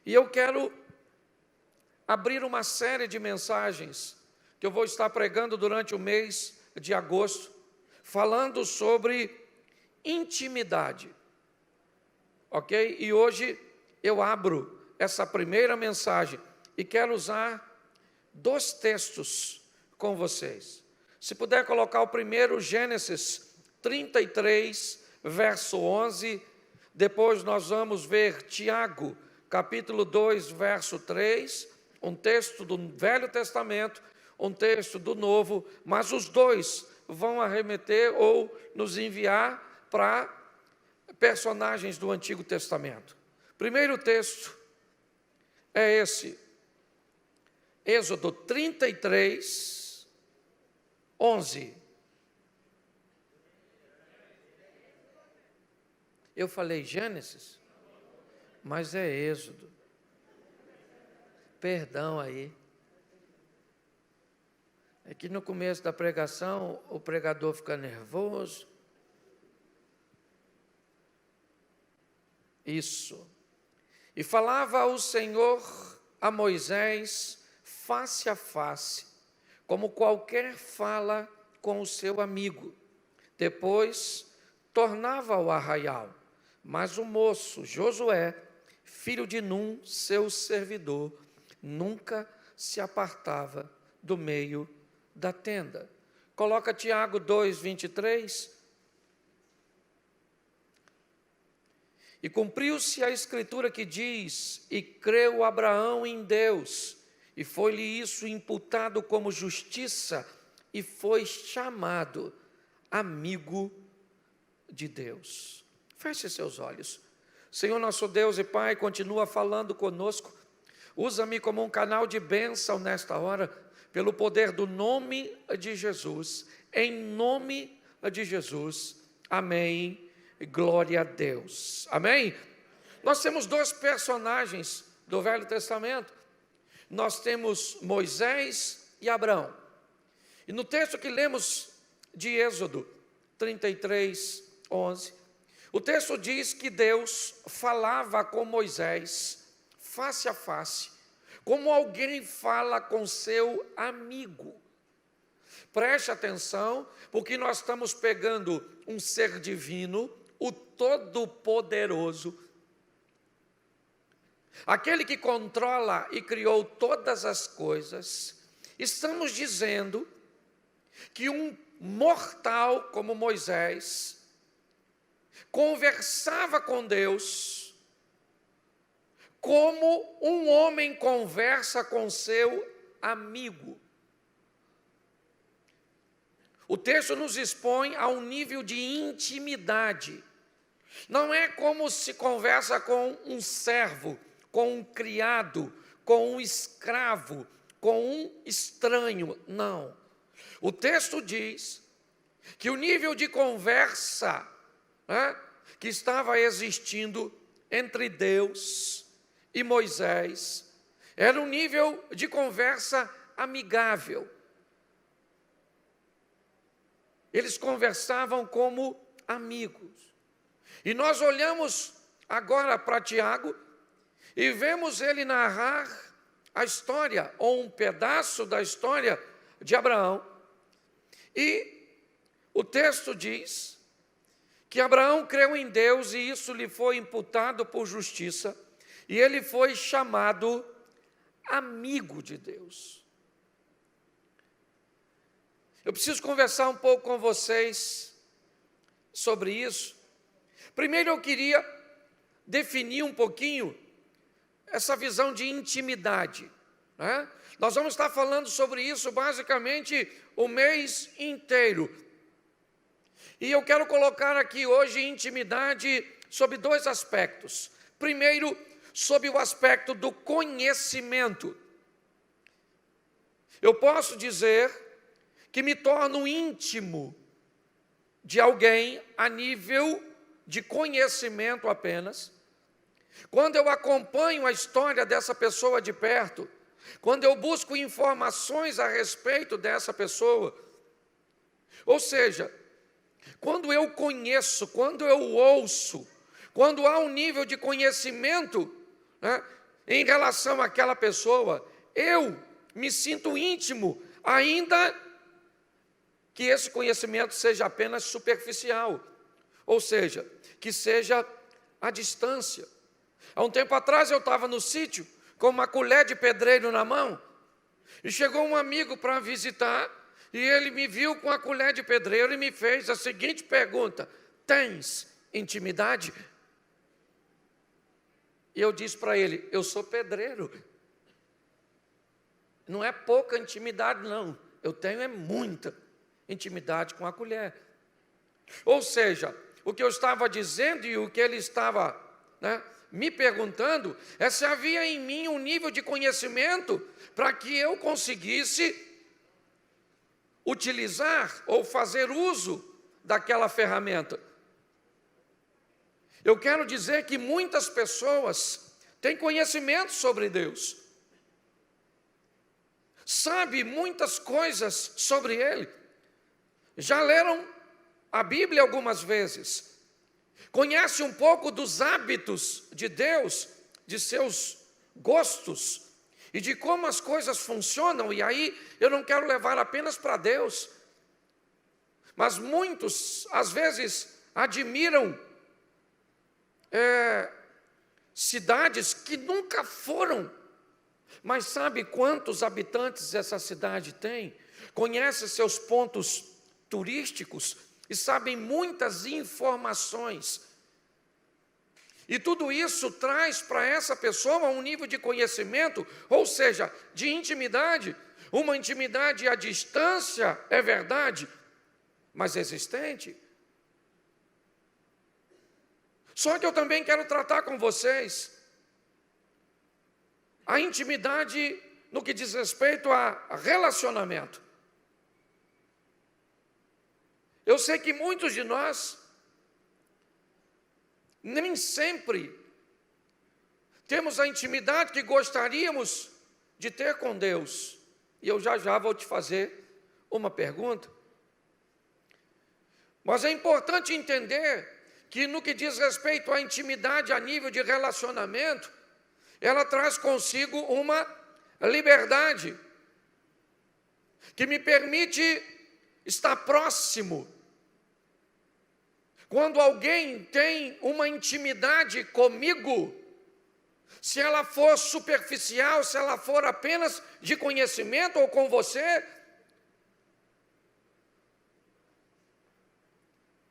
E eu quero abrir uma série de mensagens que eu vou estar pregando durante o mês de agosto, falando sobre intimidade, ok? E hoje eu abro essa primeira mensagem e quero usar 2 textos com vocês. Se puder colocar o primeiro, Gênesis 33, verso 11, depois nós vamos ver Tiago, capítulo 2, verso 3, um texto do Velho Testamento, um texto do Novo, mas os dois vão arremeter ou nos enviar para personagens do Antigo Testamento. Primeiro texto é esse, Êxodo 33, 11. Eu falei Gênesis, mas é Êxodo. Perdão aí. É que no começo da pregação o pregador fica nervoso. Isso. E falava o Senhor a Moisés face a face, como qualquer fala com o seu amigo. Depois tornava ao arraial, mas o moço Josué, filho de Num, seu servidor, nunca se apartava do meio da tenda. Coloca Tiago 2, 23. E cumpriu-se a escritura que diz: e creu Abraão em Deus, e foi-lhe isso imputado como justiça, e foi chamado amigo de Deus. Feche seus olhos. Senhor nosso Deus e Pai, continua falando conosco. Usa-me como um canal de bênção nesta hora, pelo poder do nome de Jesus. Em nome de Jesus. Amém. Glória a Deus. Amém? Nós temos 2 personagens do Velho Testamento. Nós temos Moisés e Abraão. E no texto que lemos de Êxodo 33, 11, o texto diz que Deus falava com Moisés face a face, como alguém fala com seu amigo. Preste atenção, porque nós estamos pegando um ser divino, o Todo-Poderoso, aquele que controla e criou todas as coisas. Estamos dizendo que um mortal como Moisés conversava com Deus como um homem conversa com seu amigo. O texto nos expõe a um nível de intimidade. Não é como se conversa com um servo, com um criado, com um escravo, com um estranho. Não. O texto diz que o nível de conversa que estava existindo entre Deus e Moisés era um nível de conversa amigável. Eles conversavam como amigos. E nós olhamos agora para Tiago e vemos ele narrar a história, ou um pedaço da história de Abraão. E o texto diz que Abraão creu em Deus e isso lhe foi imputado por justiça, e ele foi chamado amigo de Deus. Eu preciso conversar um pouco com vocês sobre isso. Primeiro eu queria definir um pouquinho essa visão de intimidade, né? Nós vamos estar falando sobre isso basicamente o mês inteiro. E eu quero colocar aqui hoje intimidade sob 2 aspectos. Primeiro, sob o aspecto do conhecimento. Eu posso dizer que me torno íntimo de alguém a nível de conhecimento apenas, quando eu acompanho a história dessa pessoa de perto, quando eu busco informações a respeito dessa pessoa. Ou seja, quando eu conheço, quando eu ouço, quando há um nível de conhecimento, né, em relação àquela pessoa, eu me sinto íntimo, ainda que esse conhecimento seja apenas superficial, ou seja, que seja à distância. Há um tempo atrás eu estava no sítio com uma colher de pedreiro na mão, e chegou um amigo para visitar, e ele me viu com a colher de pedreiro e me fez a seguinte pergunta: tens intimidade? E eu disse para ele: eu sou pedreiro. Não é pouca intimidade, não. Eu tenho é muita intimidade com a colher. Ou seja, o que eu estava dizendo e o que ele estava, me perguntando é se havia em mim um nível de conhecimento para que eu conseguisse utilizar ou fazer uso daquela ferramenta. Eu quero dizer que muitas pessoas têm conhecimento sobre Deus, sabe muitas coisas sobre Ele, já leram a Bíblia algumas vezes, conhece um pouco dos hábitos de Deus, de seus gostos e de como as coisas funcionam. E aí eu não quero levar apenas para Deus, mas muitos às vezes admiram cidades que nunca foram, mas sabe quantos habitantes essa cidade tem? Conhece seus pontos turísticos e sabem muitas informações. E tudo isso traz para essa pessoa um nível de conhecimento, ou seja, de intimidade. Uma intimidade à distância, é verdade, mas existente. Só que eu também quero tratar com vocês a intimidade no que diz respeito a relacionamento. Eu sei que muitos de nós nem sempre temos a intimidade que gostaríamos de ter com Deus. E eu já vou te fazer uma pergunta. Mas é importante entender que no que diz respeito à intimidade a nível de relacionamento, ela traz consigo uma liberdade que me permite estar próximo. Quando alguém tem uma intimidade comigo, se ela for superficial, se ela for apenas de conhecimento ou com você,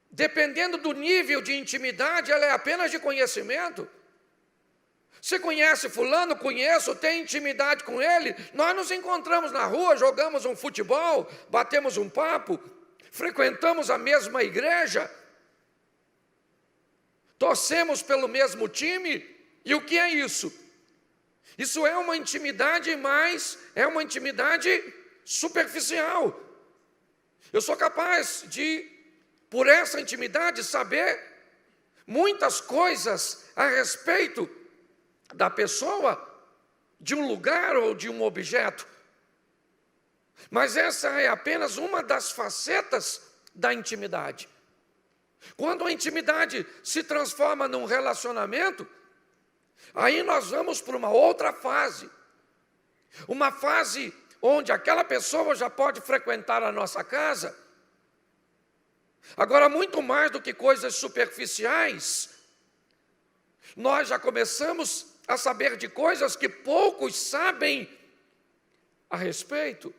dependendo do nível de intimidade, ela é apenas de conhecimento. Você conhece fulano? Conheço, tem intimidade com ele. Nós nos encontramos na rua, jogamos um futebol, batemos um papo, frequentamos a mesma igreja, torcemos pelo mesmo time. E o que é isso? Isso é uma intimidade, mas é uma intimidade superficial. Eu sou capaz de, por essa intimidade, saber muitas coisas a respeito da pessoa, de um lugar ou de um objeto. Mas essa é apenas uma das facetas da intimidade. Quando a intimidade se transforma num relacionamento, aí nós vamos para uma outra fase. Uma fase onde aquela pessoa já pode frequentar a nossa casa. Agora, muito mais do que coisas superficiais, nós já começamos a saber de coisas que poucos sabem a respeito.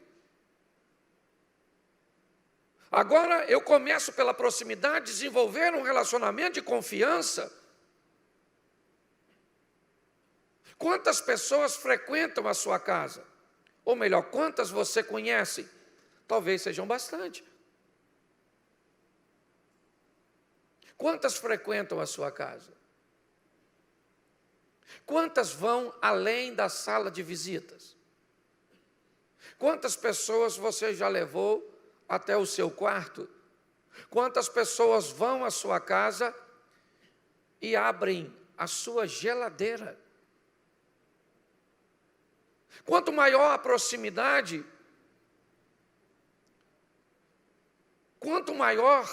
Agora eu começo pela proximidade, desenvolver um relacionamento de confiança. Quantas pessoas frequentam a sua casa? Ou melhor, quantas você conhece? Talvez sejam bastante. Quantas frequentam a sua casa? Quantas vão além da sala de visitas? Quantas pessoas você já levou até o seu quarto? Quantas pessoas vão à sua casa e abrem a sua geladeira? Quanto maior a proximidade, quanto maior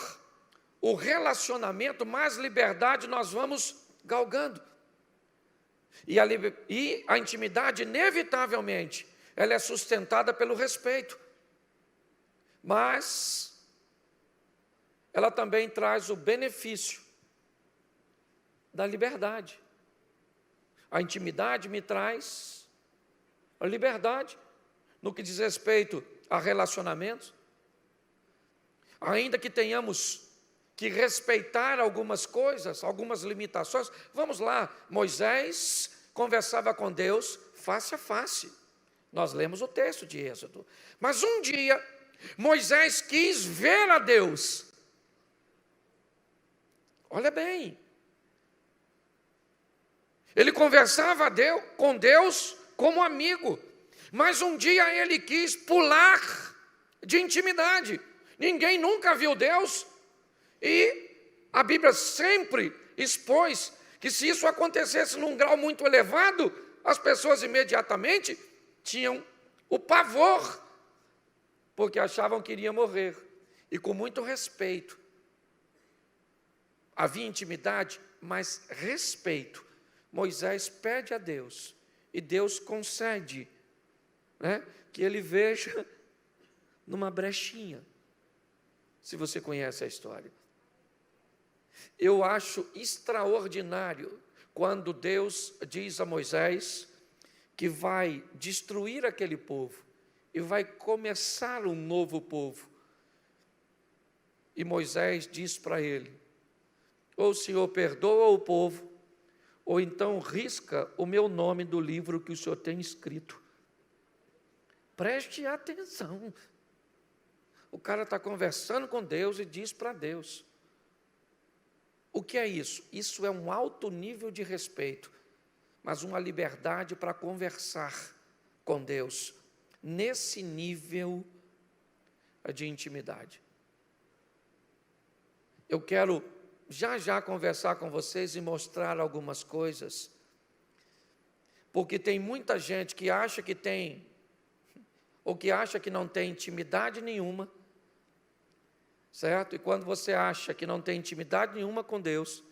o relacionamento, mais liberdade nós vamos galgando. E a intimidade, inevitavelmente, ela é sustentada pelo respeito. Mas ela também traz o benefício da liberdade. A intimidade me traz a liberdade no que diz respeito a relacionamentos. Ainda que tenhamos que respeitar algumas coisas, algumas limitações. Vamos lá, Moisés conversava com Deus face a face. Nós lemos o texto de Êxodo. Mas um dia, Moisés quis ver a Deus. Olha bem. Ele conversava com Deus como amigo. Mas um dia ele quis pular de intimidade. Ninguém nunca viu Deus. E a Bíblia sempre expôs que se isso acontecesse num grau muito elevado, as pessoas imediatamente tinham o pavor, porque achavam que iria morrer. E com muito respeito. Havia intimidade, mas respeito. Moisés pede a Deus, e Deus concede, que ele veja numa brechinha, se você conhece a história. Eu acho extraordinário quando Deus diz a Moisés que vai destruir aquele povo e vai começar um novo povo. E Moisés diz para ele: ou o Senhor perdoa o povo, ou então risca o meu nome do livro que o Senhor tem escrito. Preste atenção. O cara está conversando com Deus e diz para Deus. O que é isso? Isso é um alto nível de respeito, mas uma liberdade para conversar com Deus, nesse nível de intimidade. Eu quero já conversar com vocês e mostrar algumas coisas, porque tem muita gente que acha que tem, ou que acha que não tem intimidade nenhuma, certo? E quando você acha que não tem intimidade nenhuma com Deus,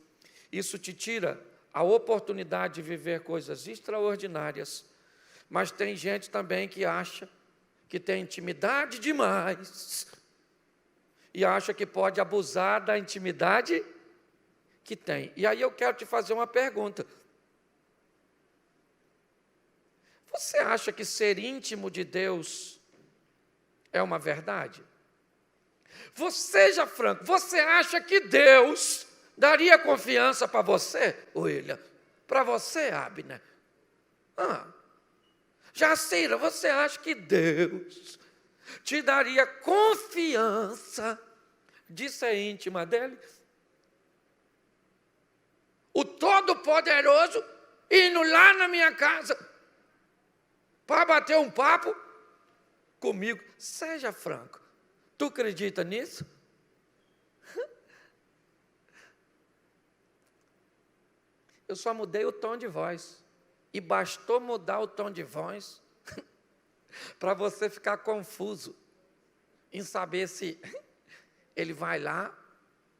isso te tira a oportunidade de viver coisas extraordinárias. Mas tem gente também que acha que tem intimidade demais e acha que pode abusar da intimidade que tem. E aí eu quero te fazer uma pergunta. Você acha que ser íntimo de Deus é uma verdade? Seja franco, você acha que Deus daria confiança para você, William? Para você, Abner? Jacira, você acha que Deus te daria confiança de ser íntima dele? O Todo-Poderoso indo lá na minha casa para bater um papo comigo. Seja franco. Tu acredita nisso? Eu só mudei o tom de voz. E bastou mudar o tom de voz para você ficar confuso em saber se ele vai lá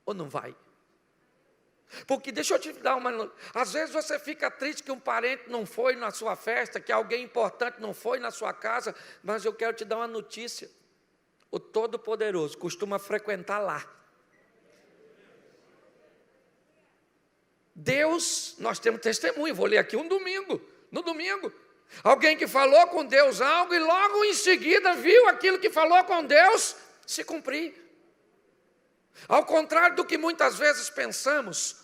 ou não vai. Porque deixa eu te dar uma... Às vezes você fica triste que um parente não foi na sua festa, que alguém importante não foi na sua casa, mas eu quero te dar uma notícia. O Todo-Poderoso costuma frequentar lá. Deus, nós temos testemunho, vou ler aqui no domingo. Alguém que falou com Deus algo e logo em seguida viu aquilo que falou com Deus se cumprir. Ao contrário do que muitas vezes pensamos,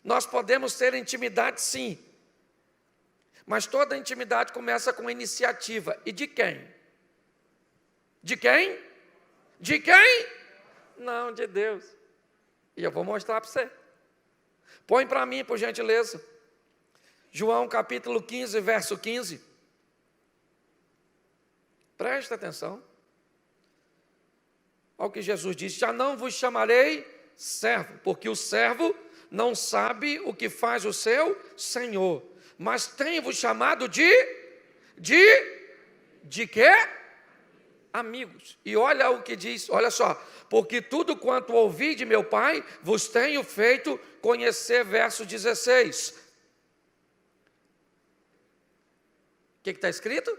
nós podemos ter intimidade sim, mas toda intimidade começa com iniciativa. E de quem? De quem? De quem? Não, de Deus. E eu vou mostrar para você. Põe para mim, por gentileza. João capítulo 15, verso 15. Presta atenção. Olha o que Jesus disse: já não vos chamarei servo, porque o servo não sabe o que faz o seu Senhor, mas tenho-vos chamado de quê? Amigos. E olha o que diz, olha só: porque tudo quanto ouvi de meu Pai, vos tenho feito conhecer, verso 16. O que está escrito?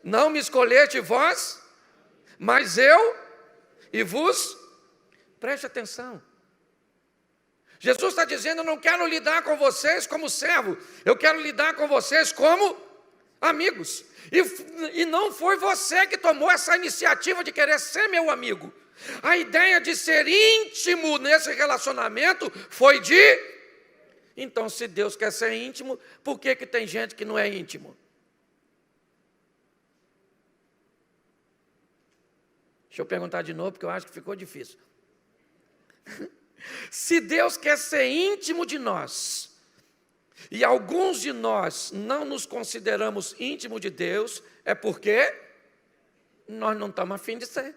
Não me escolheste vós, mas eu e vos. Preste atenção. Jesus está dizendo: eu não quero lidar com vocês como servo, eu quero lidar com vocês como amigos. E não foi você que tomou essa iniciativa de querer ser meu amigo. A ideia de ser íntimo nesse relacionamento foi de... Então, se Deus quer ser íntimo, por que tem gente que não é íntimo? Deixa eu perguntar de novo, porque eu acho que ficou difícil. Se Deus quer ser íntimo de nós, e alguns de nós não nos consideramos íntimos de Deus, é porque nós não estamos a fim de ser.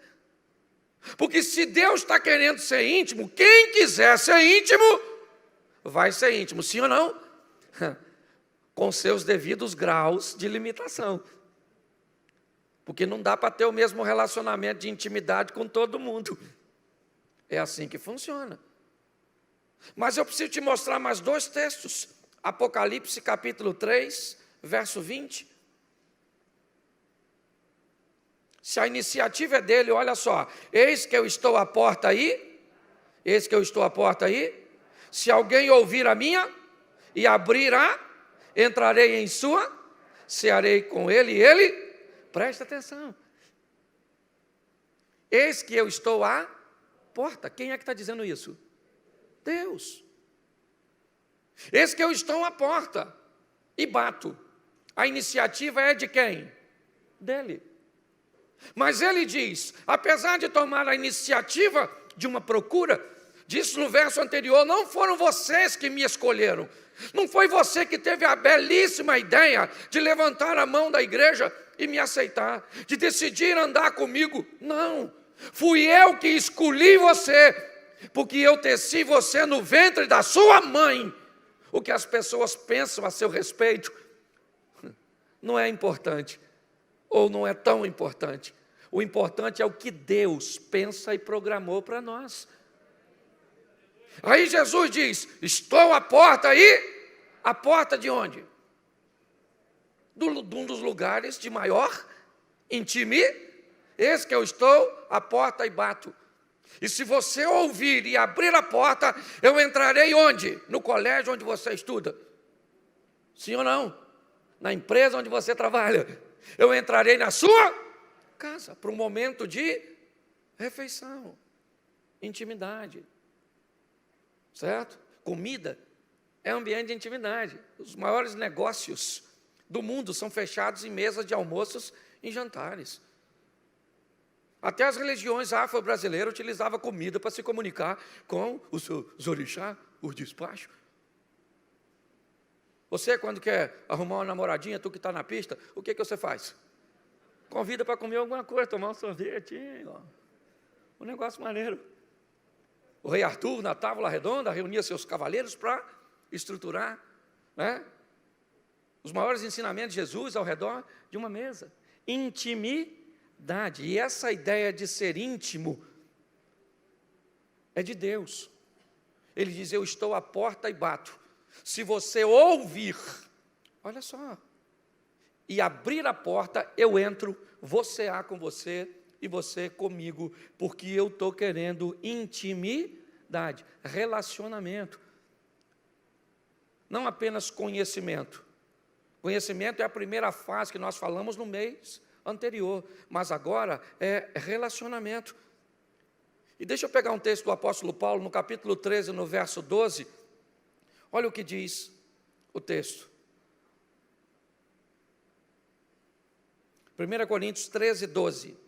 Porque se Deus está querendo ser íntimo, quem quiser ser íntimo, vai ser íntimo, sim ou não? Com seus devidos graus de limitação. Porque não dá para ter o mesmo relacionamento de intimidade com todo mundo. É assim que funciona. Mas eu preciso te mostrar mais 2 textos. Apocalipse capítulo 3, verso 20. Se a iniciativa é dele, olha só. Eis que eu estou à porta aí. Eis que eu estou à porta aí. Se alguém ouvir a minha e abrirá, entrarei em sua, cearei com ele e ele. Presta atenção. Eis que eu estou à porta. Quem é que está dizendo isso? Deus. Eis que eu estou à porta e bato. A iniciativa é de quem? Dele. Mas ele diz, apesar de tomar a iniciativa de uma procura, disse no verso anterior, não foram vocês que me escolheram. Não foi você que teve a belíssima ideia de levantar a mão da igreja e me aceitar, de decidir andar comigo. Não, fui eu que escolhi você, porque eu teci você no ventre da sua mãe. O que as pessoas pensam a seu respeito não é importante, ou não é tão importante. O importante é o que Deus pensa e programou para nós. Aí Jesus diz, estou à porta aí. A porta de onde? De um dos lugares de maior intimidade. Eis que eu estou à porta e bato. E se você ouvir e abrir a porta, eu entrarei onde? No colégio onde você estuda. Sim ou não? Na empresa onde você trabalha. Eu entrarei na sua casa para um momento de refeição, intimidade. Certo? Comida é ambiente de intimidade. Os maiores negócios do mundo são fechados em mesas de almoços e jantares. Até as religiões afro-brasileiras utilizavam comida para se comunicar com os orixás, os despachos. Você, quando quer arrumar uma namoradinha, tu que está na pista, o que você faz? Convida para comer alguma coisa, tomar um sorvete, um negócio maneiro. O rei Arthur, na tábua redonda, reunia seus cavaleiros para estruturar, né, os maiores ensinamentos de Jesus ao redor de uma mesa. Intimidade. E essa ideia de ser íntimo é de Deus. Ele diz, eu estou à porta e bato. Se você ouvir, olha só, e abrir a porta, eu entro, vou cear com você e você comigo, porque eu estou querendo intimidade, relacionamento. Não apenas conhecimento. Conhecimento é a primeira fase que nós falamos no mês anterior, mas agora é relacionamento. E deixa eu pegar um texto do apóstolo Paulo, no capítulo 13, no verso 12. Olha o que diz o texto. 1 Coríntios 13, 12.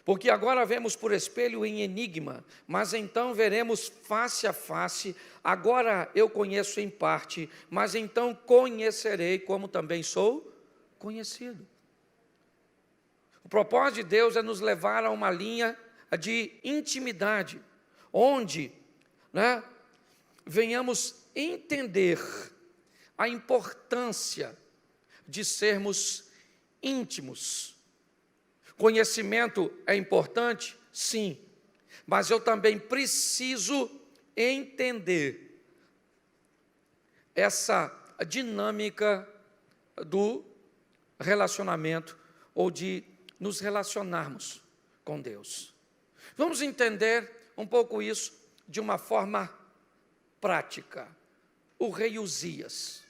Porque agora vemos por espelho em enigma, mas então veremos face a face. Agora eu conheço em parte, mas então conhecerei como também sou conhecido. O propósito de Deus é nos levar a uma linha de intimidade, onde, né, venhamos entender a importância de sermos íntimos. Conhecimento é importante? Sim, mas eu também preciso entender essa dinâmica do relacionamento ou de nos relacionarmos com Deus. Vamos entender um pouco isso de uma forma prática. O rei Uzias.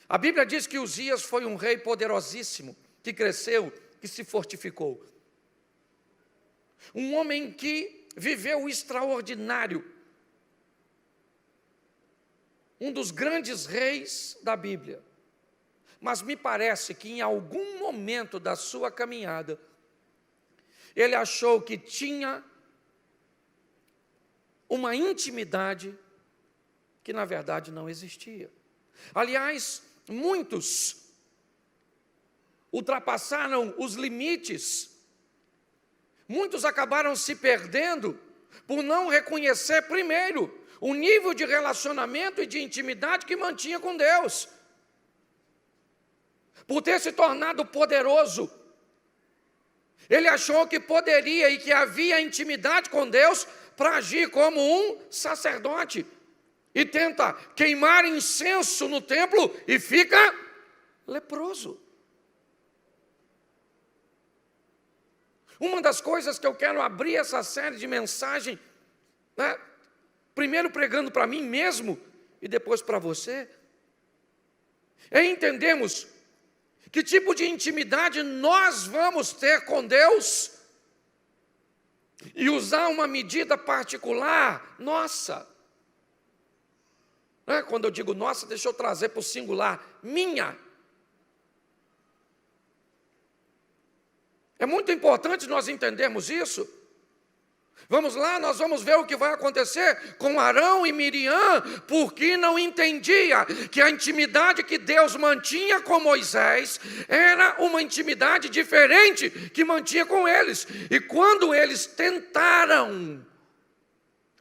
A Bíblia diz que Uzias foi um rei poderosíssimo, que cresceu, que se fortificou. Um homem que viveu o extraordinário. Um dos grandes reis da Bíblia. Mas me parece que em algum momento da sua caminhada, ele achou que tinha uma intimidade que na verdade não existia. Aliás, muitos ultrapassaram os limites, muitos acabaram se perdendo por não reconhecer primeiro o nível de relacionamento e de intimidade que mantinha com Deus. Por ter se tornado poderoso, ele achou que poderia e que havia intimidade com Deus para agir como um sacerdote. E tenta queimar incenso no templo e fica leproso. Uma das coisas que eu quero abrir essa série de mensagem, primeiro pregando para mim mesmo e depois para você, é entendermos que tipo de intimidade nós vamos ter com Deus e usar uma medida particular nossa. Quando eu digo nossa, deixa eu trazer para o singular, minha. É muito importante nós entendermos isso. Vamos lá, nós vamos ver o que vai acontecer com Arão e Miriam, porque não entendia que a intimidade que Deus mantinha com Moisés era uma intimidade diferente que mantinha com eles. E quando eles tentaram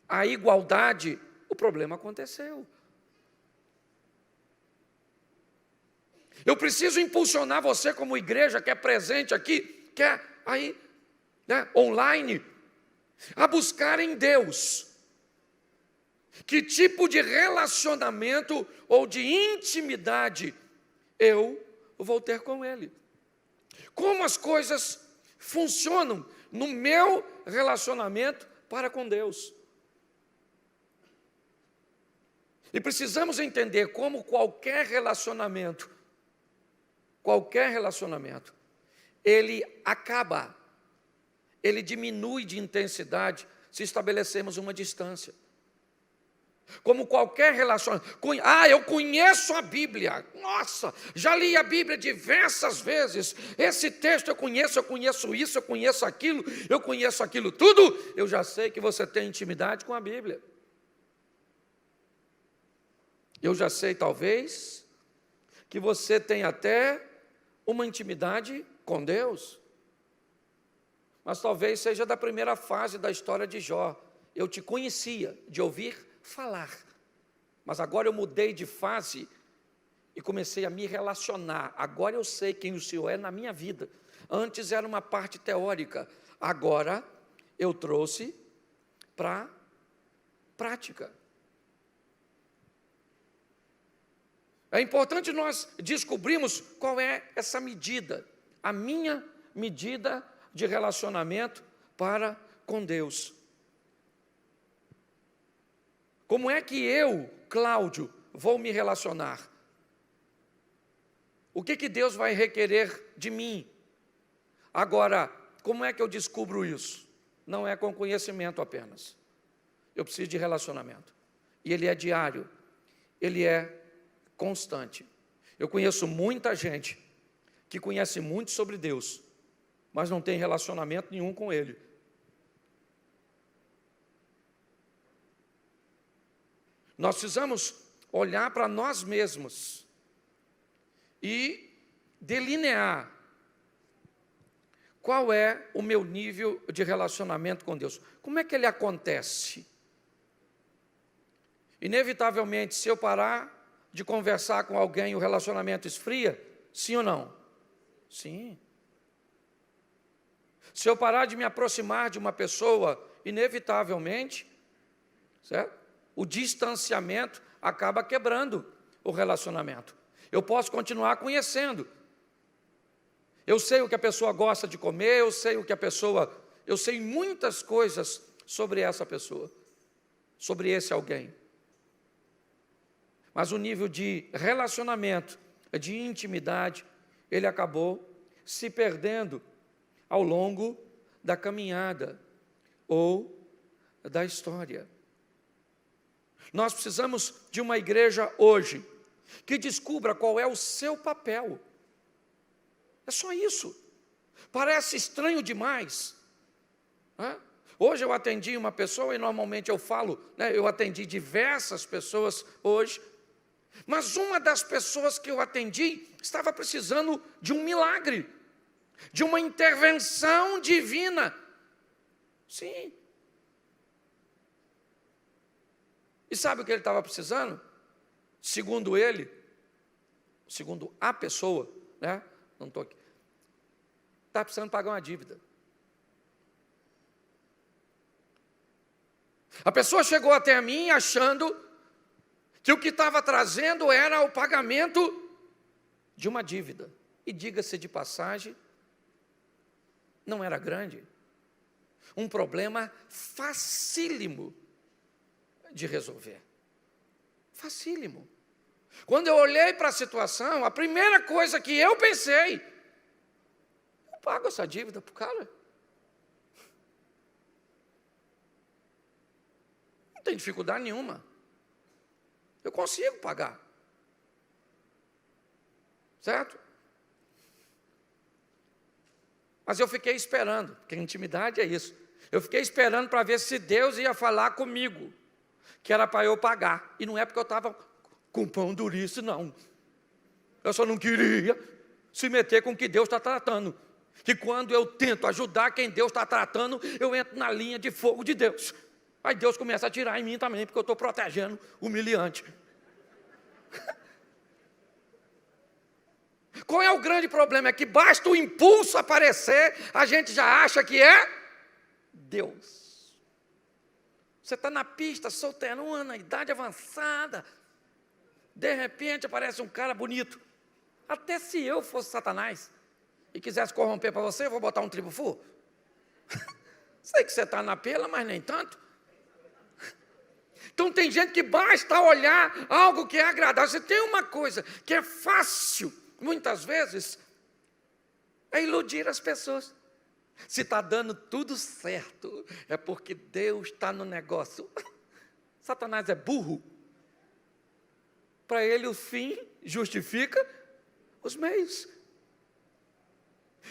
a igualdade, o problema aconteceu. Eu preciso impulsionar você como igreja que é presente aqui, que é aí, online, a buscar em Deus que tipo de relacionamento ou de intimidade eu vou ter com Ele. Como as coisas funcionam no meu relacionamento para com Deus. E precisamos entender como qualquer relacionamento, ele acaba, ele diminui de intensidade se estabelecermos uma distância. Como qualquer relacionamento. Eu conheço a Bíblia. Nossa, já li a Bíblia diversas vezes. Esse texto eu conheço isso, eu conheço aquilo tudo. Eu já sei que você tem intimidade com a Bíblia. Eu já sei, talvez, que você tem até uma intimidade com Deus. Mas talvez seja da primeira fase da história de Jó. Eu te conhecia de ouvir falar, mas agora eu mudei de fase e comecei a me relacionar. Agora eu sei quem o Senhor é na minha vida. Antes era uma parte teórica, agora eu trouxe para a prática. É importante nós descobrirmos qual é essa medida, a minha medida de relacionamento para com Deus. Como é que eu, Cláudio, vou me relacionar? O que Deus vai requerer de mim? Agora, como é que eu descubro isso? Não é com conhecimento apenas. Eu preciso de relacionamento. E ele é diário, ele é constante. Eu conheço muita gente que conhece muito sobre Deus, mas não tem relacionamento nenhum com Ele. Nós precisamos olhar para nós mesmos e delinear qual é o meu nível de relacionamento com Deus. Como é que ele acontece? Inevitavelmente, se eu parar de conversar com alguém, o relacionamento esfria? Sim ou não? Sim. Se eu parar de me aproximar de uma pessoa, inevitavelmente, certo? O distanciamento acaba quebrando o relacionamento. Eu posso continuar conhecendo. Eu sei o que a pessoa gosta de comer, eu sei muitas coisas sobre essa pessoa, sobre esse alguém. Mas o nível de relacionamento, de intimidade, ele acabou se perdendo ao longo da caminhada ou da história. Nós precisamos de uma igreja hoje que descubra qual é o seu papel. É só isso. Parece estranho demais. Hoje eu atendi uma pessoa e normalmente eu falo, eu atendi diversas pessoas hoje, mas uma das pessoas que eu atendi estava precisando de um milagre, de uma intervenção divina. Sim. E sabe o que ele estava precisando? Segundo ele, segundo a pessoa, não estou aqui, está precisando pagar uma dívida. A pessoa chegou até a mim achando que o que estava trazendo era o pagamento de uma dívida. E diga-se de passagem, não era grande. Um problema facílimo de resolver. Facílimo. Quando eu olhei para a situação, a primeira coisa que eu pensei, eu pago essa dívida para o cara. Não tem dificuldade nenhuma. Eu consigo pagar. Certo? Mas eu fiquei esperando, porque intimidade é isso. Eu fiquei esperando para ver se Deus ia falar comigo, que era para eu pagar. E não é porque eu estava com pão durice, não. Eu só não queria se meter com o que Deus está tratando. Que quando eu tento ajudar quem Deus está tratando, eu entro na linha de fogo de Deus. Aí Deus começa a atirar em mim também, porque eu estou protegendo o humilhante. Qual é o grande problema? É que basta o impulso aparecer, a gente já acha que é Deus. Você está na pista, solteirona, na idade avançada, de repente aparece um cara bonito. Até se eu fosse Satanás e quisesse corromper para você, eu vou botar um tribufu. Sei que você está na pela, mas nem tanto. Então tem gente que basta olhar algo que é agradável. Você tem uma coisa que é fácil, muitas vezes, é iludir as pessoas. Se está dando tudo certo, é porque Deus está no negócio. Satanás é burro. Para ele o fim justifica os meios.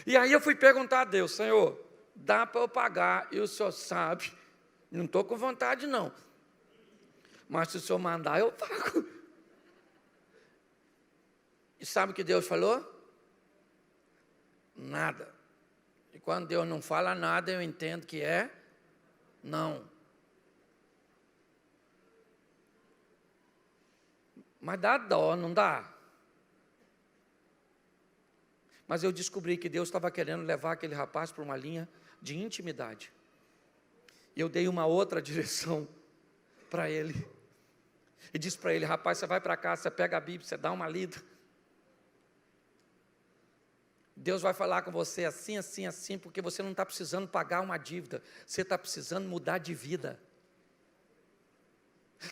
E aí eu fui perguntar a Deus, Senhor, dá para eu pagar? E o Senhor sabe, não estou com vontade não. Mas se o Senhor mandar, eu pago. E sabe o que Deus falou? Nada. E quando Deus não fala nada, eu entendo que é não. Mas dá dó, não dá? Mas eu descobri que Deus estava querendo levar aquele rapaz para uma linha de intimidade. E eu dei uma outra direção para ele. E disse para ele, rapaz, você vai para casa, você pega a Bíblia, você dá uma lida. Deus vai falar com você assim, assim, assim, porque você não está precisando pagar uma dívida, você está precisando mudar de vida.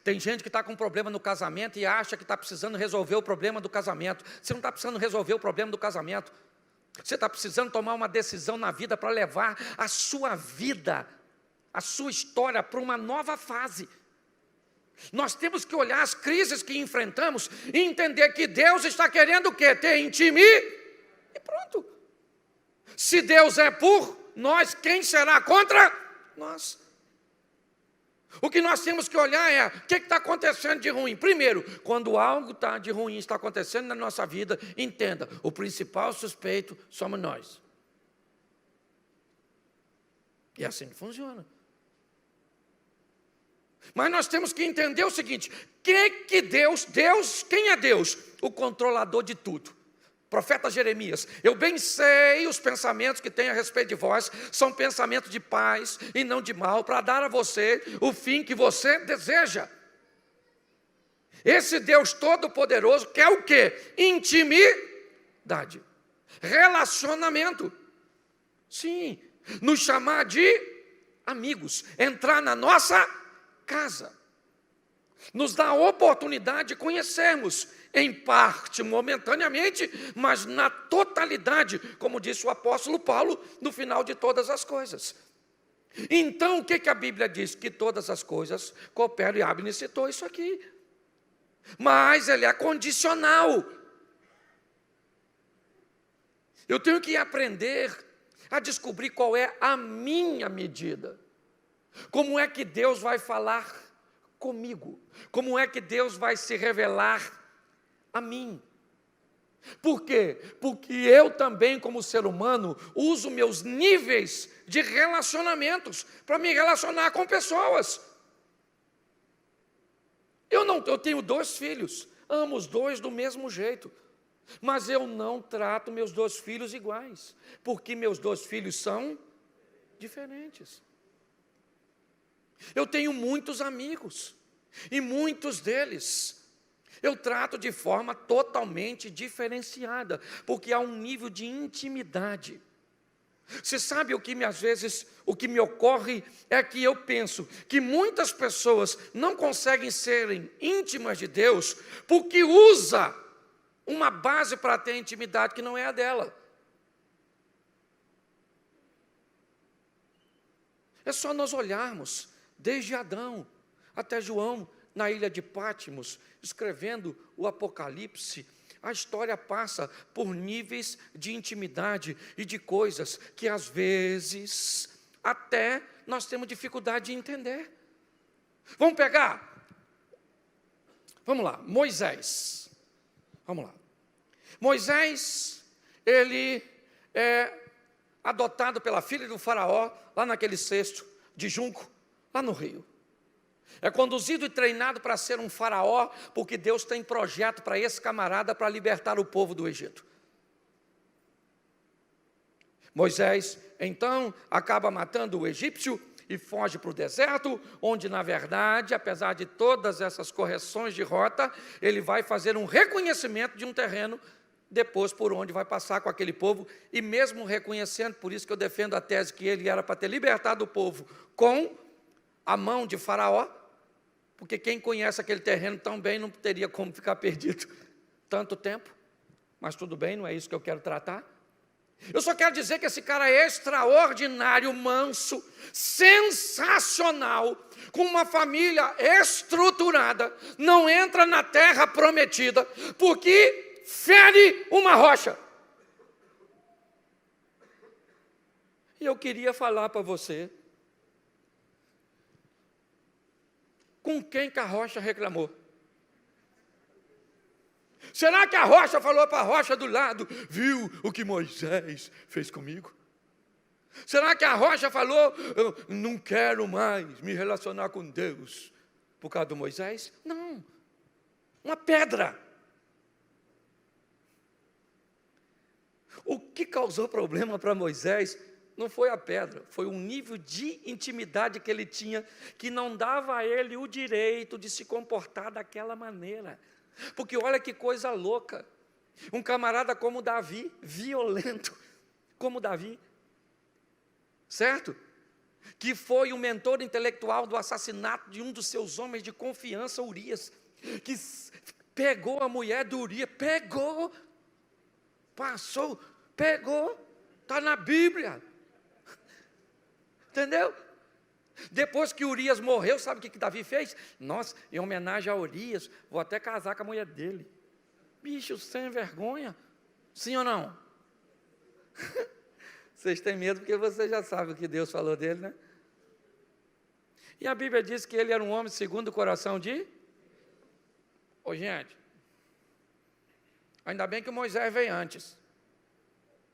Tem gente que está com problema no casamento e acha que está precisando resolver o problema do casamento. Você não está precisando resolver o problema do casamento. Você está precisando tomar uma decisão na vida para levar a sua vida, a sua história para uma nova fase. Nós temos que olhar as crises que enfrentamos e entender que Deus está querendo o quê? Ter intimidade. E pronto. Se Deus é por nós, quem será contra nós? O que nós temos que olhar é o que está acontecendo de ruim. Primeiro, quando algo de ruim está acontecendo na nossa vida, entenda, o principal suspeito somos nós. E assim que funciona. Mas nós temos que entender o seguinte, quem é Deus? Quem é Deus? O controlador de tudo. Profeta Jeremias: eu bem sei os pensamentos que tenho a respeito de vós, são pensamentos de paz e não de mal, para dar a você o fim que você deseja. Esse Deus Todo-Poderoso quer o quê? Intimidade, relacionamento. Sim, nos chamar de amigos, entrar na nossa casa, nos dá a oportunidade de conhecermos, em parte, momentaneamente, mas na totalidade, como disse o apóstolo Paulo, no final de todas as coisas. Então, o que a Bíblia diz? Que todas as coisas cooperam, e Abner citou isso aqui. Mas ele é condicional. Eu tenho que aprender a descobrir qual é a minha medida. Como é que Deus vai falar comigo? Como é que Deus vai se revelar a mim? Por quê? Porque eu também, como ser humano, uso meus níveis de relacionamentos para me relacionar com pessoas. Eu tenho 2 filhos, amo os 2 do mesmo jeito, mas eu não trato meus 2 filhos iguais, porque meus 2 filhos são diferentes. Eu tenho muitos amigos, e muitos deles eu trato de forma totalmente diferenciada, porque há um nível de intimidade. Você sabe às vezes, o que me ocorre é que eu penso que muitas pessoas não conseguem serem íntimas de Deus, porque usa uma base para ter intimidade que não é a dela. É só nós olharmos, desde Adão até João, na ilha de Patmos, escrevendo o Apocalipse. A história passa por níveis de intimidade e de coisas que, às vezes, até nós temos dificuldade de entender. Vamos lá, Moisés. Vamos lá. Moisés, ele é adotado pela filha do faraó, lá naquele cesto de junco, lá no rio. É conduzido e treinado para ser um faraó, porque Deus tem projeto para esse camarada para libertar o povo do Egito. Moisés, então, acaba matando o egípcio e foge para o deserto, onde, na verdade, apesar de todas essas correções de rota, ele vai fazer um reconhecimento de um terreno depois por onde vai passar com aquele povo, e mesmo reconhecendo, por isso que eu defendo a tese que ele era para ter libertado o povo com a mão de Faraó, porque quem conhece aquele terreno tão bem não teria como ficar perdido tanto tempo, mas tudo bem, não é isso que eu quero tratar. Eu só quero dizer que esse cara é extraordinário, manso, sensacional, com uma família estruturada, não entra na terra prometida, porque fere uma rocha. E eu queria falar para você, com quem que a rocha reclamou? Será que a rocha falou para a rocha do lado, viu o que Moisés fez comigo? Será que a rocha falou, eu não quero mais me relacionar com Deus por causa do Moisés? Não, uma pedra. O que causou problema para Moisés não foi a pedra, foi um nível de intimidade que ele tinha, que não dava a ele o direito de se comportar daquela maneira. Porque olha que coisa louca, um camarada como Davi, violento como Davi, certo? Que foi o mentor intelectual do assassinato de um dos seus homens de confiança, Urias, que pegou a mulher de Urias, pegou, está na Bíblia. Entendeu? Depois que Urias morreu, sabe o que Davi fez? Nossa, em homenagem a Urias, vou até casar com a mulher dele. Bicho, sem vergonha. Sim ou não? Vocês têm medo porque vocês já sabem o que Deus falou dele, né? E a Bíblia diz que ele era um homem segundo o coração de... Ô, gente, ainda bem que Moisés veio antes,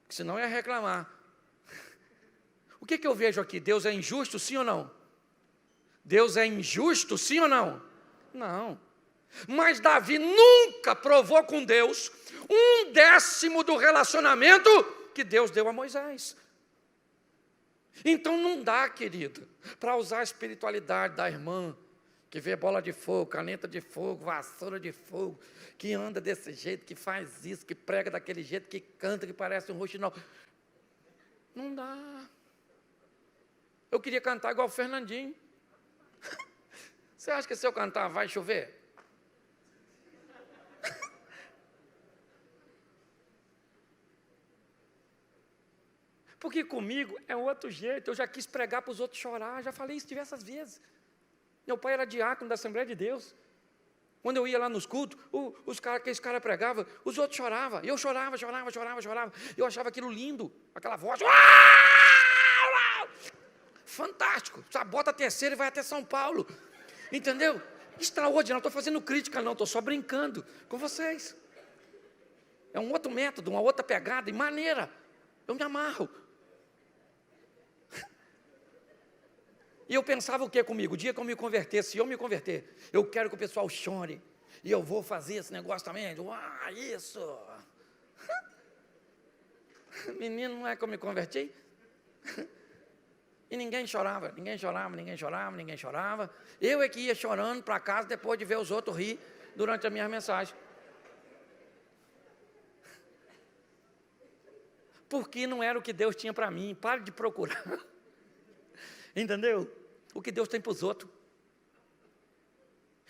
porque senão ia reclamar. O que eu vejo aqui? Deus é injusto, sim ou não? Deus é injusto, sim ou não? Não. Mas Davi nunca provou com Deus 1/10 do relacionamento que Deus deu a Moisés. Então não dá, querido, para usar a espiritualidade da irmã, que vê bola de fogo, caneta de fogo, vassoura de fogo, que anda desse jeito, que faz isso, que prega daquele jeito, que canta, que parece um roxinol. Não dá. Eu queria cantar igual o Fernandinho. Você acha que se eu cantar vai chover? Porque comigo é outro jeito. Eu já quis pregar para os outros chorar, já falei isso diversas vezes. Meu pai era diácono da Assembleia de Deus. Quando eu ia lá nos cultos, aqueles caras pregavam, os outros choravam. E eu chorava. Eu achava aquilo lindo, aquela voz. Fantástico. Bota a terceira e vai até São Paulo. Entendeu? Extraordinário. Não estou fazendo crítica, não. Estou só brincando com vocês. É um outro método, uma outra pegada e maneira. Eu me amarro. E eu pensava o que comigo? O dia que eu me converter, se eu me converter, eu quero que o pessoal chore. E eu vou fazer esse negócio também. Isso. Menino, não é que eu me converti? E ninguém chorava. Eu é que ia chorando para casa depois de ver os outros rir durante a minha mensagem. Porque não era o que Deus tinha para mim. Pare de procurar. Entendeu? O que Deus tem para os outros.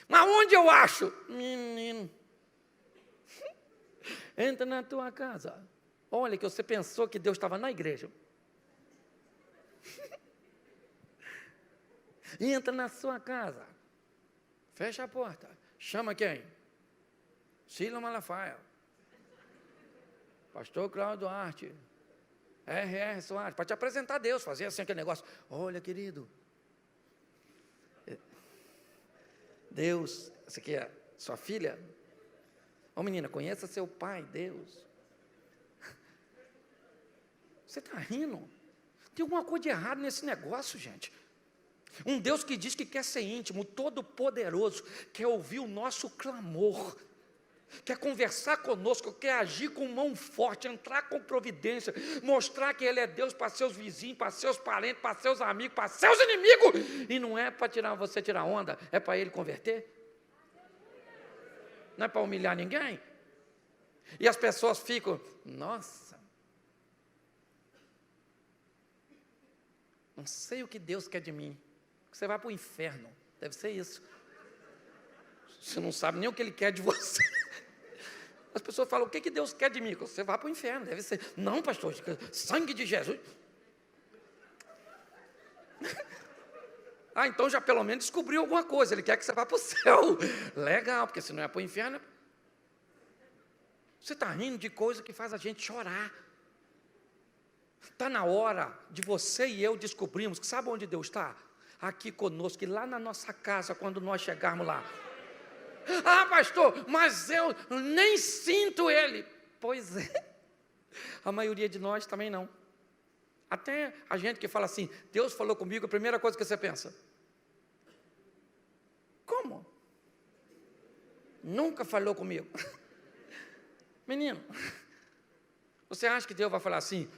Mas onde eu acho? Menino. Entra na tua casa. Olha que você pensou que Deus estava na igreja. Entra na sua casa. Fecha a porta. Chama quem? Sila Malafaia. Pastor Cláudio Duarte. R.R. Soares, para te apresentar a Deus, fazer assim aquele negócio. Olha, querido, Deus, essa aqui é sua filha. Ô menina, conheça seu pai, Deus. Você está rindo? Tem alguma coisa de errado nesse negócio, gente. Um Deus que diz que quer ser íntimo, todo-poderoso, quer ouvir o nosso clamor, quer conversar conosco, quer agir com mão forte, entrar com providência, mostrar que Ele é Deus para seus vizinhos, para seus parentes, para seus amigos, para seus inimigos. E não é para você tirar onda, é para Ele converter. Não é para humilhar ninguém. E as pessoas ficam, nossa, não sei o que Deus quer de mim. Você vai para o inferno, deve ser isso. Você não sabe nem o que Ele quer de você. As pessoas falam, o que Deus quer de mim? Você vai para o inferno, deve ser. Não, pastor, sangue de Jesus. Então já pelo menos descobriu alguma coisa. Ele quer que você vá para o céu. Legal, porque se não é para o inferno. Você está rindo de coisa que faz a gente chorar. Está na hora de você e eu descobrirmos que sabe onde Deus está? Aqui conosco, e lá na nossa casa, quando nós chegarmos lá. Pastor, mas eu nem sinto Ele. Pois é, a maioria de nós também não. Até a gente que fala assim, Deus falou comigo, a primeira coisa que você pensa, como? Nunca falou comigo. Menino, você acha que Deus vai falar assim,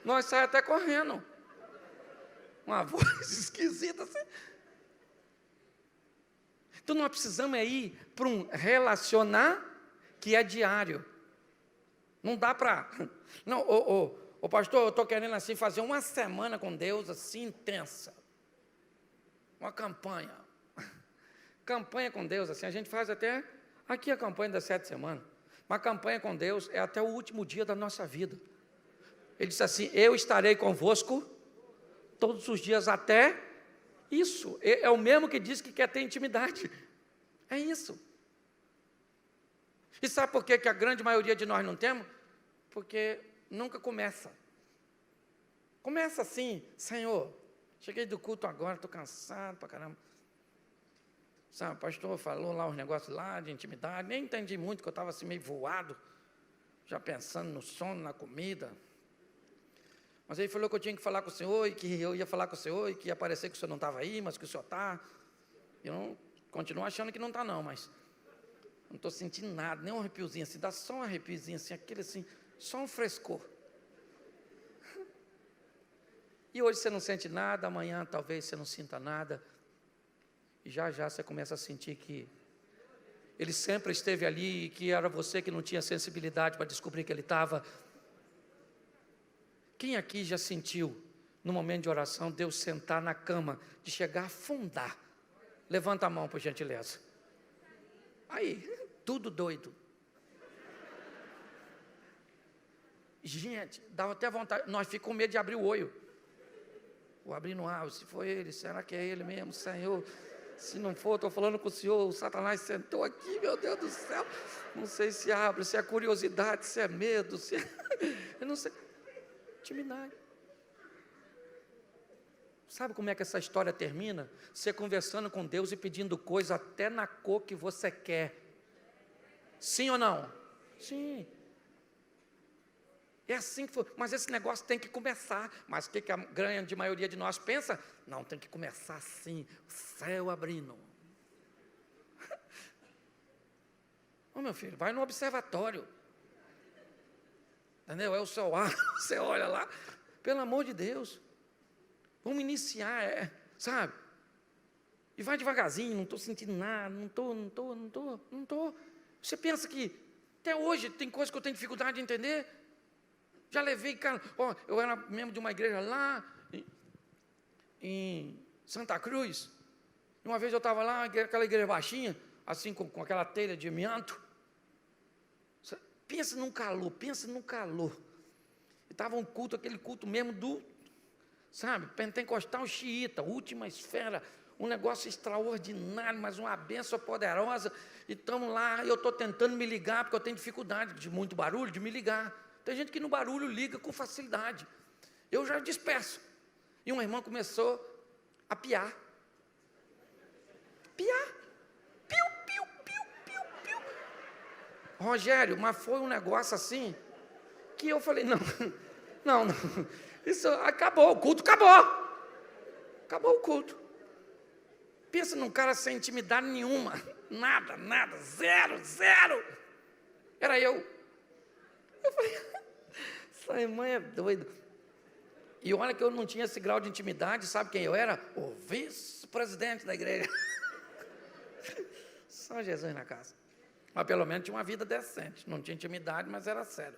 nós saímos até correndo, uma voz esquisita assim. Então nós precisamos ir para um relacionar que é diário. Não dá para... Não, pastor, eu estou querendo assim fazer uma semana com Deus assim intensa. Uma campanha. Campanha com Deus, assim, a gente faz até... Aqui a campanha das 7 semanas. Uma campanha com Deus é até o último dia da nossa vida. Ele disse assim, eu estarei convosco todos os dias até... Isso, é o mesmo que diz que quer ter intimidade. É isso. E sabe por que a grande maioria de nós não temos? Porque nunca começa. Começa assim, Senhor, cheguei do culto agora, estou cansado pra caramba. Sabe, o pastor falou lá os negócios lá de intimidade, nem entendi muito, que eu estava assim meio voado, já pensando no sono, na comida. Mas ele falou que eu tinha que falar com o senhor, e que eu ia falar com o senhor, e que ia parecer que o senhor não estava aí, mas que o senhor está. Eu não Continuo achando que não está não, mas não estou sentindo nada, nem um arrepiozinho assim, dá só um arrepiozinho assim, aquele assim, só um frescor. E hoje você não sente nada, amanhã talvez você não sinta nada, e já você começa a sentir que Ele sempre esteve ali e que era você que não tinha sensibilidade para descobrir que Ele estava. Quem aqui já sentiu, no momento de oração, Deus sentar na cama, de chegar a afundar? Levanta a mão, por gentileza. Aí, tudo doido. Gente, dava até vontade, nós ficamos com medo de abrir o olho. Vou abrir no ar, se foi ele, será que é ele mesmo, Senhor? Se não for, estou falando com o Senhor, o Satanás sentou aqui, meu Deus do céu. Não sei se abre, se é curiosidade, se é medo, se é... eu não sei. Intimidade. Sabe como é que essa história termina? Você conversando com Deus e pedindo coisa até na cor que você quer. Sim ou não? Sim. É assim que foi. Mas esse negócio tem que começar. Mas o que a grande maioria de nós pensa? Não, tem que começar assim, o céu abrindo. Ô meu filho, vai no observatório. Entendeu? É o seu ar, você olha lá. Pelo amor de Deus. Vamos iniciar, sabe? E vai devagarzinho, não estou sentindo nada, não estou. Você pensa que até hoje tem coisa que eu tenho dificuldade de entender? Já levei, cara, eu era membro de uma igreja lá em Santa Cruz. E uma vez eu estava lá, aquela igreja baixinha, assim com aquela telha de amianto. Pensa num calor. E estava um culto, aquele culto mesmo do, sabe, pentecostal xiita, última esfera, um negócio extraordinário, mas uma bênção poderosa. E estamos lá, eu estou tentando me ligar, porque eu tenho dificuldade de muito barulho, de me ligar. Tem gente que no barulho liga com facilidade. Eu já disperso. E uma irmã começou a piar. Piar. Piu, piu, piu, piu, piu. Rogério, mas foi um negócio assim, que eu falei, não. Isso acabou, o culto acabou. Acabou o culto. Pensa num cara sem intimidade nenhuma. Nada, zero. Era eu. Eu falei, essa irmã é doida. E olha que eu não tinha esse grau de intimidade, sabe quem eu era? O vice-presidente da igreja. Só Jesus na casa. Mas pelo menos tinha uma vida decente. Não tinha intimidade, mas era sério.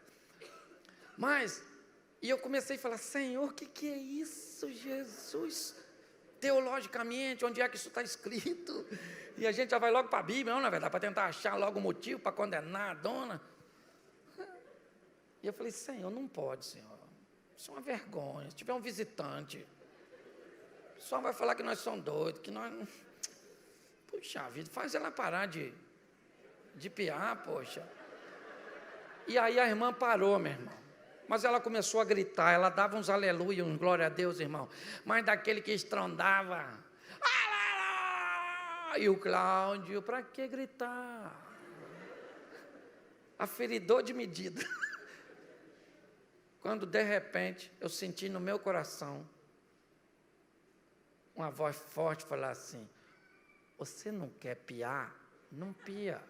E eu comecei a falar, Senhor, o que é isso, Jesus? Teologicamente, onde é que isso está escrito? E a gente já vai logo para a Bíblia, não, na verdade, para tentar achar logo o motivo para condenar a dona. E eu falei, Senhor, não pode, Senhor. Isso é uma vergonha. Se tiver um visitante, o pessoal vai falar que nós somos doidos, que nós... Puxa vida, faz ela parar de piar, poxa. E aí a irmã parou, meu irmão. Mas ela começou a gritar, ela dava uns aleluia, uns glória a Deus, irmão. Mas daquele que estrondava. E o Cláudio, para que gritar? Aferidor de medida. Quando de repente eu senti no meu coração uma voz forte falar assim, você não quer piar? Não pia.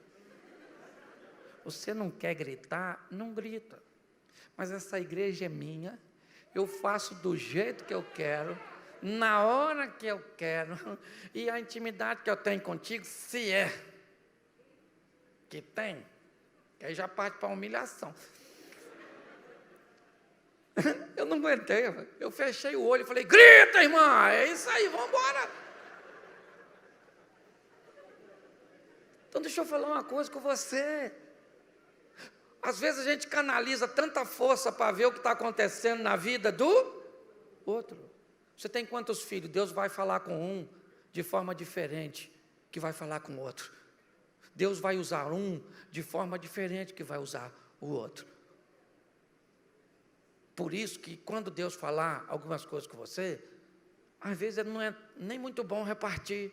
Você não quer gritar? Não grita. Mas essa igreja é minha, eu faço do jeito que eu quero, na hora que eu quero, e a intimidade que eu tenho contigo, se é que tem, que aí já parte para a humilhação. Eu não aguentei, eu fechei o olho e falei, grita, irmã, é isso aí, vamos embora. Então deixa eu falar uma coisa com você. Às vezes a gente canaliza tanta força para ver o que está acontecendo na vida do outro. Você tem quantos filhos? Deus vai falar com um de forma diferente que vai falar com o outro. Deus vai usar um de forma diferente que vai usar o outro. Por isso que quando Deus falar algumas coisas com você, às vezes não é nem muito bom repartir.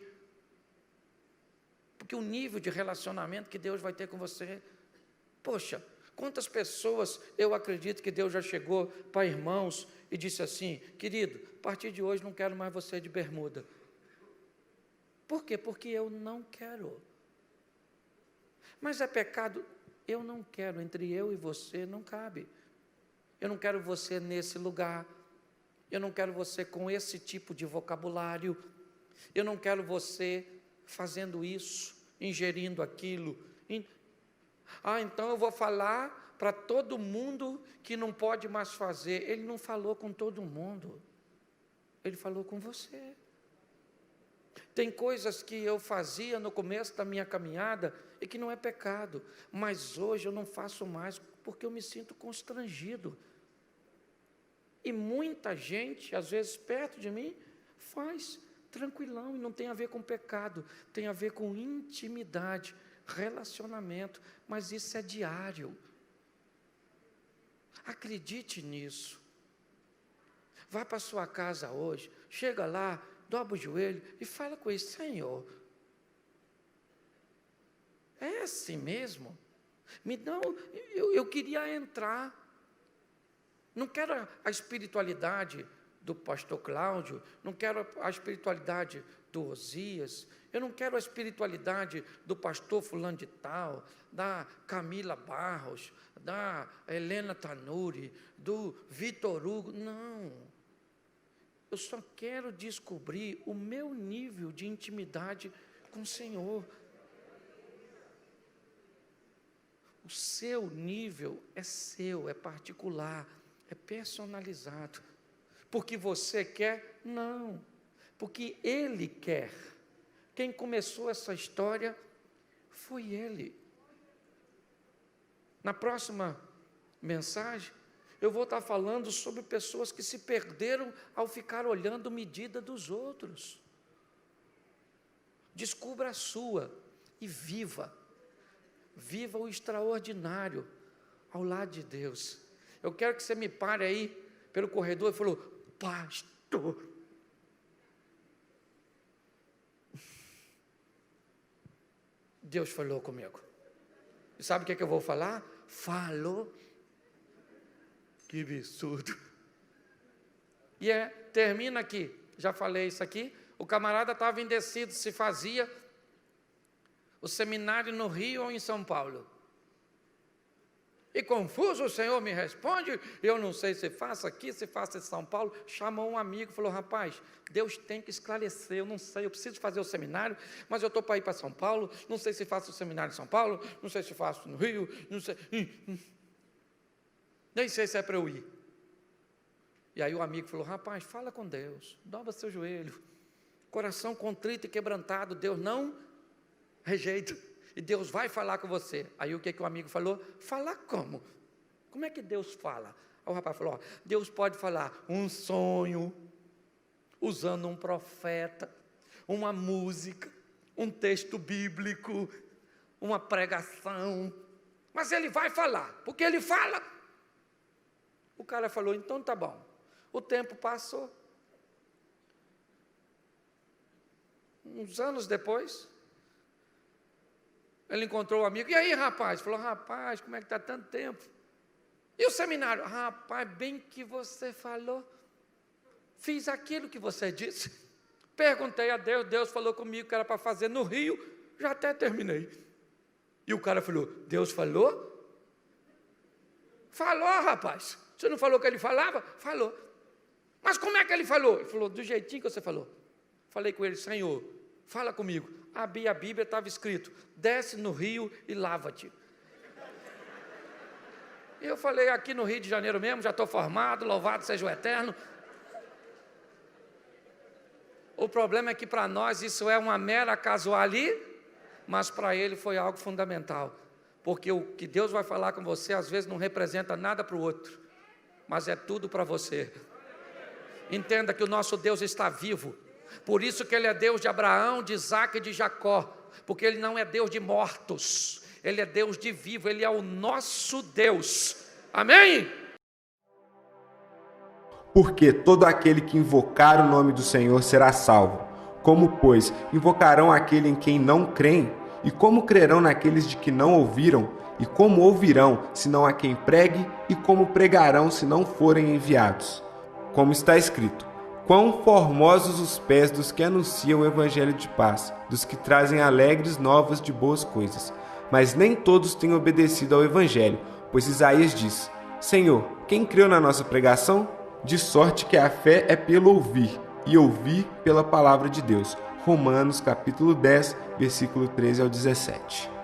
Porque o nível de relacionamento que Deus vai ter com você, poxa, quantas pessoas eu acredito que Deus já chegou para irmãos e disse assim, querido, a partir de hoje não quero mais você de bermuda. Por quê? Porque eu não quero. Mas é pecado? Eu não quero. Entre eu e você não cabe. Eu não quero você nesse lugar. Eu não quero você com esse tipo de vocabulário. Eu não quero você fazendo isso, ingerindo aquilo. Então eu vou falar para todo mundo que não pode mais fazer. Ele não falou com todo mundo. Ele falou com você. Tem coisas que eu fazia no começo da minha caminhada e que não é pecado, mas hoje eu não faço mais porque eu me sinto constrangido. E muita gente, às vezes perto de mim, faz tranquilão e não tem a ver com pecado, tem a ver com intimidade, relacionamento, mas isso é diário. Acredite nisso. Vá para a sua casa hoje, chega lá, dobra o joelho e fala com ele: Senhor, é assim mesmo? Eu queria entrar. Não quero a espiritualidade do pastor Cláudio, não quero a espiritualidade do Osias, eu não quero a espiritualidade do pastor fulano de tal, da Camila Barros, da Helena Tanuri, do Vitor Hugo, não. Eu só quero descobrir o meu nível de intimidade com o Senhor. O seu nível é seu, é particular, é personalizado. Porque você quer? Não. Porque Ele quer. Quem começou essa história foi Ele. Na próxima mensagem, eu vou estar falando sobre pessoas que se perderam ao ficar olhando a medida dos outros. Descubra a sua e viva. Viva o extraordinário ao lado de Deus. Eu quero que você me pare aí pelo corredor e falou: pastor, Deus falou comigo. E sabe o que eu vou falar? Falou. Que absurdo. E termina aqui, já falei isso aqui, o camarada estava indeciso se fazia o seminário no Rio ou em São Paulo. E confuso o Senhor me responde: eu não sei se faço aqui, se faço em São Paulo. Chamou um amigo, falou: rapaz, Deus tem que esclarecer, eu não sei, eu preciso fazer o seminário, mas eu estou para ir para São Paulo, não sei se faço o seminário em São Paulo, não sei se faço no Rio, não sei, nem sei se é para eu ir. E aí o amigo falou: rapaz, fala com Deus, dobra seu joelho, coração contrito e quebrantado, Deus não rejeita. E Deus vai falar com você. Aí o que o amigo falou? Falar como? Como é que Deus fala? Aí o rapaz falou: Deus pode falar um sonho, usando um profeta, uma música, um texto bíblico, uma pregação. Mas Ele vai falar, porque Ele fala. O cara falou: então tá bom. O tempo passou. Uns anos depois, ele encontrou o amigo. E aí, rapaz? Falou: rapaz, como é que está tanto tempo? E o seminário? Rapaz, bem que você falou. Fiz aquilo que você disse. Perguntei a Deus, Deus falou comigo que era para fazer no Rio, já até terminei. E o cara falou: Deus falou? Falou, rapaz. Você não falou que Ele falava? Falou. Mas como é que Ele falou? Ele falou: do jeitinho que você falou. Falei com ele: Senhor, fala comigo. Abri a Bíblia, estava escrito: desce no rio e lava-te. Eu falei: aqui no Rio de Janeiro mesmo, já estou formado, louvado seja o Eterno. O problema é que para nós isso é uma mera casualidade, mas para ele foi algo fundamental. Porque o que Deus vai falar com você, às vezes não representa nada para o outro, mas é tudo para você. Entenda que o nosso Deus está vivo. Por isso que Ele é Deus de Abraão, de Isaac e de Jacó, porque Ele não é Deus de mortos, Ele é Deus de vivo, Ele é o nosso Deus. Amém? Porque todo aquele que invocar o nome do Senhor será salvo. Como, pois, invocarão aquele em quem não creem? E como crerão naqueles de que não ouviram? E como ouvirão, senão a quem pregue? E como pregarão, se não forem enviados? Como está escrito: Quão formosos os pés dos que anunciam o evangelho de paz, dos que trazem alegres novas de boas coisas. Mas nem todos têm obedecido ao evangelho, pois Isaías diz: Senhor, quem creu na nossa pregação? De sorte que a fé é pelo ouvir, e ouvir pela palavra de Deus. Romanos capítulo 10, versículo 13 ao 17.